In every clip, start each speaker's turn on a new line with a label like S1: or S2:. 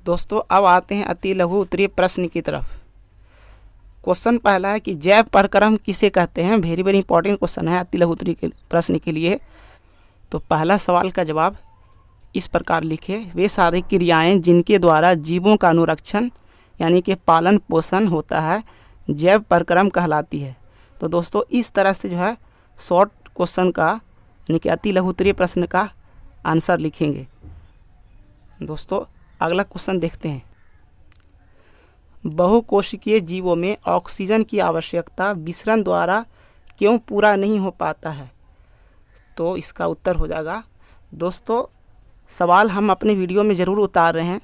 S1: दोस्तों अब आते हैं अति लघु उत्तरीय प्रश्न की तरफ। क्वेश्चन पहला है कि जैव प्रक्रम किसे कहते हैं। वेरी वेरी इंपॉर्टेंट क्वेश्चन है अति लघु उत्तरीय के प्रश्न के लिए। तो पहला सवाल का जवाब इस प्रकार लिखे, वे सारी क्रियाएं जिनके द्वारा जीवों का अनुरक्षण यानी कि पालन पोषण होता है जैव प्रक्रम कहलाती है। तो दोस्तों इस तरह से जो है शॉर्ट क्वेश्चन का यानी कि अति लघु उत्तरीय प्रश्न का आंसर लिखेंगे। दोस्तों अगला क्वेश्चन देखते हैं। बहुकोशिकीय जीवों में ऑक्सीजन की आवश्यकता विसरण द्वारा क्यों पूरा नहीं हो पाता है। तो इसका उत्तर हो जाएगा, दोस्तों सवाल हम अपने वीडियो में ज़रूर उतार रहे हैं।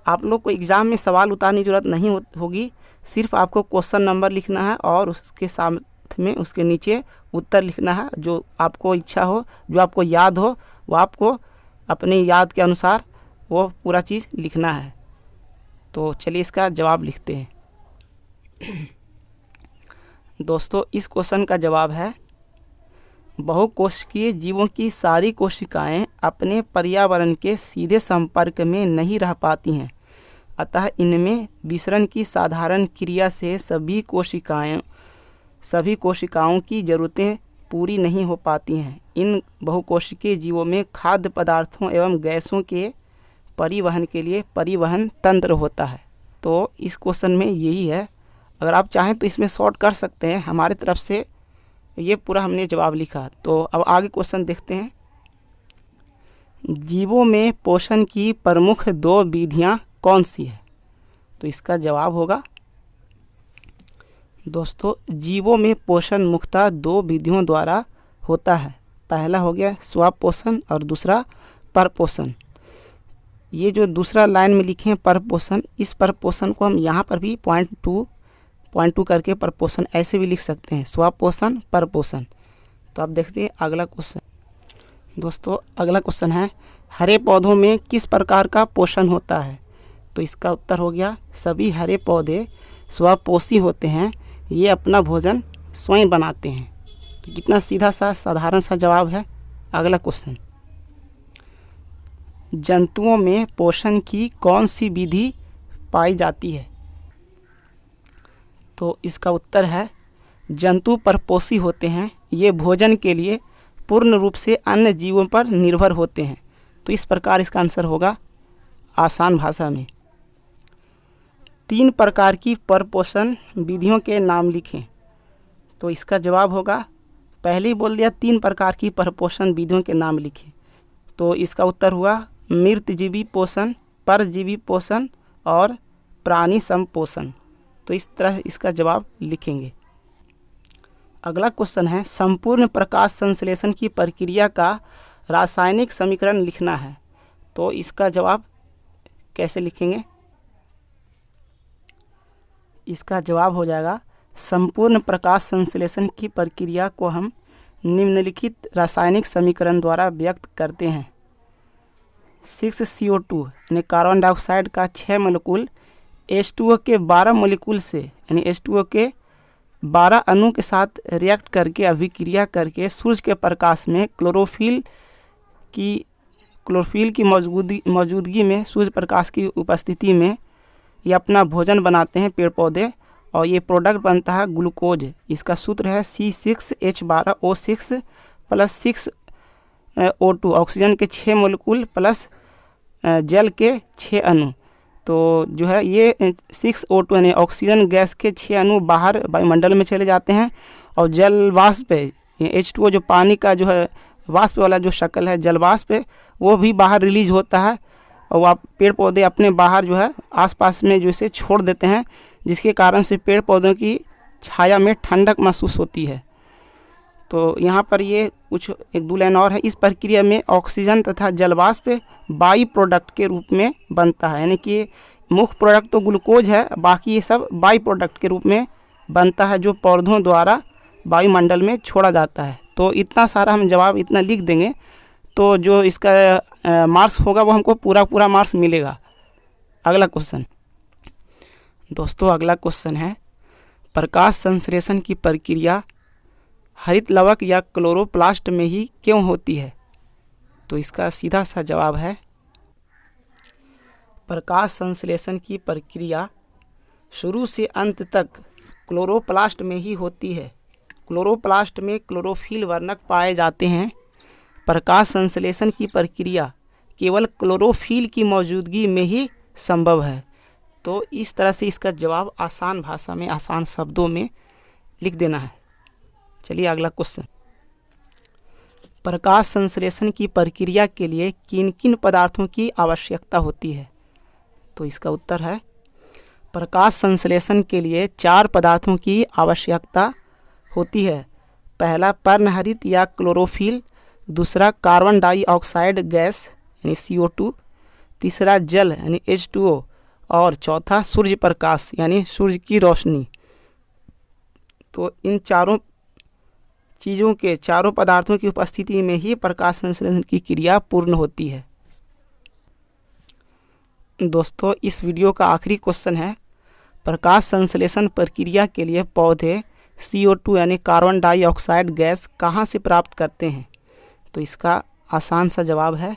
S1: आप लोग को एग्ज़ाम में सवाल उतारने की ज़रूरत नहीं होगी, सिर्फ आपको क्वेश्चन नंबर लिखना है और उसके साथ में उसके नीचे उत्तर लिखना है। जो आपको इच्छा हो, जो आपको याद हो, वो आपको अपनी याद के अनुसार वो पूरा चीज़ लिखना है। तो चलिए इसका जवाब लिखते हैं। दोस्तों इस क्वेश्चन का जवाब है, बहुकोशिकीय जीवों की सारी कोशिकाएं अपने पर्यावरण के सीधे संपर्क में नहीं रह पाती हैं, अतः इनमें विसरण की साधारण क्रिया से सभी कोशिकाओं की ज़रूरतें पूरी नहीं हो पाती हैं। इन बहुकोशिकीय जीवों में खाद्य पदार्थों एवं गैसों के परिवहन के लिए परिवहन तंत्र होता है। तो इस क्वेश्चन में यही है। अगर आप चाहें तो इसमें शॉर्ट कर सकते हैं, हमारी तरफ से ये पूरा हमने जवाब लिखा। तो अब आगे क्वेश्चन देखते हैं। जीवों में पोषण की प्रमुख दो विधियां कौन सी है। तो इसका जवाब होगा, दोस्तों जीवों में पोषण मुख्यतः दो विधियों द्वारा होता है। पहला हो गया स्वपोषण और दूसरा परपोषण। ये जो दूसरा लाइन में लिखे हैं परपोषण, इस परपोषण को हम यहाँ पर भी पॉइंट टू करके परपोषण ऐसे भी लिख सकते हैं, स्वपोषण परपोषण। तो अब देखते हैं अगला क्वेश्चन। दोस्तों अगला क्वेश्चन है, हरे पौधों में किस प्रकार का पोषण होता है। तो इसका उत्तर हो गया, सभी हरे पौधे स्वपोषी होते हैं, ये अपना भोजन स्वयं बनाते हैं। तो कितना सीधा सा साधारण सा जवाब है। अगला क्वेश्चन, जंतुओं में पोषण की कौन सी विधि पाई जाती है। तो इसका उत्तर है, जंतु परपोषी होते हैं, ये भोजन के लिए पूर्ण रूप से अन्य जीवों पर निर्भर होते हैं। तो इस प्रकार इसका आंसर होगा आसान भाषा में। 3 प्रकार की परपोषण विधियों के नाम लिखें। तो इसका जवाब होगा, पहले ही बोल दिया 3 प्रकार की परपोषण विधियों के नाम लिखें। तो इसका उत्तर हुआ मृतजीवी पोषण, परजीवी पोषण और प्राणी संपोषण। तो इस तरह इसका जवाब लिखेंगे। अगला क्वेश्चन है, संपूर्ण प्रकाश संश्लेषण की प्रक्रिया का रासायनिक समीकरण लिखना है। तो इसका जवाब कैसे लिखेंगे। इसका जवाब हो जाएगा, संपूर्ण प्रकाश संश्लेषण की प्रक्रिया को हम निम्नलिखित रासायनिक समीकरण द्वारा व्यक्त करते हैं। 6CO2 यानी कार्बन डाइऑक्साइड का 6 मोलिक्यूल H2O के 12 मोलिक्यूल से यानी H2O के 12 अणु के साथ रिएक्ट करके अभिक्रिया करके सूर्य के प्रकाश में क्लोरोफिल की मौजूदगी में, सूर्य प्रकाश की उपस्थिति में ये अपना भोजन बनाते हैं पेड़ पौधे, और ये प्रोडक्ट बनता है ग्लूकोज। इसका सूत्र है C6H12O6 + 6O2, ऑक्सीजन के 6 मोलिक्यूल प्लस जल के 6 अणु। तो जो है ये 6O2 यानी ऑक्सीजन गैस के 6 अणु बाहर वायुमंडल में चले जाते हैं, और जल वाष्प H2O जो पानी का जो है वाष्प वाला जो शक्ल है जल वाष्प, वो भी बाहर रिलीज होता है, और आप पेड़ पौधे अपने बाहर जो है आसपास में जो इसे छोड़ देते हैं, जिसके कारण से पेड़ पौधों की छाया में ठंडक महसूस होती है। तो यहाँ पर ये कुछ 1-2 लाइन और है। इस प्रक्रिया में ऑक्सीजन तथा जलवाष्प बाई प्रोडक्ट के रूप में बनता है, यानी कि मुख्य प्रोडक्ट तो ग्लूकोज है, बाकी ये सब बाई प्रोडक्ट के रूप में बनता है, जो पौधों द्वारा वायुमंडल में छोड़ा जाता है। तो इतना सारा हम जवाब इतना लिख देंगे, तो जो इसका मार्क्स होगा वो हमको पूरा मार्क्स मिलेगा। अगला क्वेश्चन। दोस्तों अगला क्वेश्चन है, प्रकाश संश्लेषण की प्रक्रिया हरित लवक या क्लोरोप्लास्ट में ही क्यों होती है। तो इसका सीधा सा जवाब है, प्रकाश संश्लेषण की प्रक्रिया शुरू से अंत तक क्लोरोप्लास्ट में ही होती है। क्लोरोप्लास्ट में क्लोरोफिल वर्णक पाए जाते हैं। प्रकाश संश्लेषण की प्रक्रिया केवल क्लोरोफिल की मौजूदगी में ही संभव है। तो इस तरह से इसका जवाब आसान भाषा में, आसान शब्दों में लिख देना है। चलिए अगला क्वेश्चन। प्रकाश संश्लेषण की प्रक्रिया के लिए किन किन पदार्थों की आवश्यकता होती है? तो इसका उत्तर है प्रकाश संश्लेषण के लिए 4 पदार्थों की आवश्यकता होती है। पहला पर्णहरित या क्लोरोफिल, दूसरा कार्बन डाइऑक्साइड गैस यानी CO2, तीसरा जल यानी H2O और चौथा सूर्य प्रकाश यानी सूर्य की रोशनी। तो इन चारों चीज़ों के, चारों पदार्थों की उपस्थिति में ही प्रकाश संश्लेषण की क्रिया पूर्ण होती है। दोस्तों, इस वीडियो का आखिरी क्वेश्चन है, प्रकाश संश्लेषण प्रक्रिया के लिए पौधे CO2 यानी कार्बन डाइऑक्साइड गैस कहाँ से प्राप्त करते हैं? तो इसका आसान सा जवाब है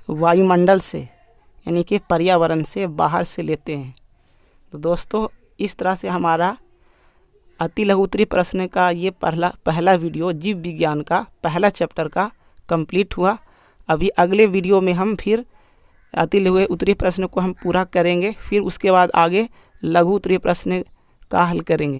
S1: वायुमंडल से, यानी कि पर्यावरण से, बाहर से लेते हैं। तो दोस्तों, इस तरह से हमारा अति लघु उत्तरीय प्रश्न का ये पहला वीडियो जीव विज्ञान का पहला चैप्टर का कंप्लीट हुआ। अभी अगले वीडियो में हम फिर अति लघु उत्तरीय प्रश्न को हम पूरा करेंगे, फिर उसके बाद आगे लघु उत्तरीय प्रश्न का हल करेंगे।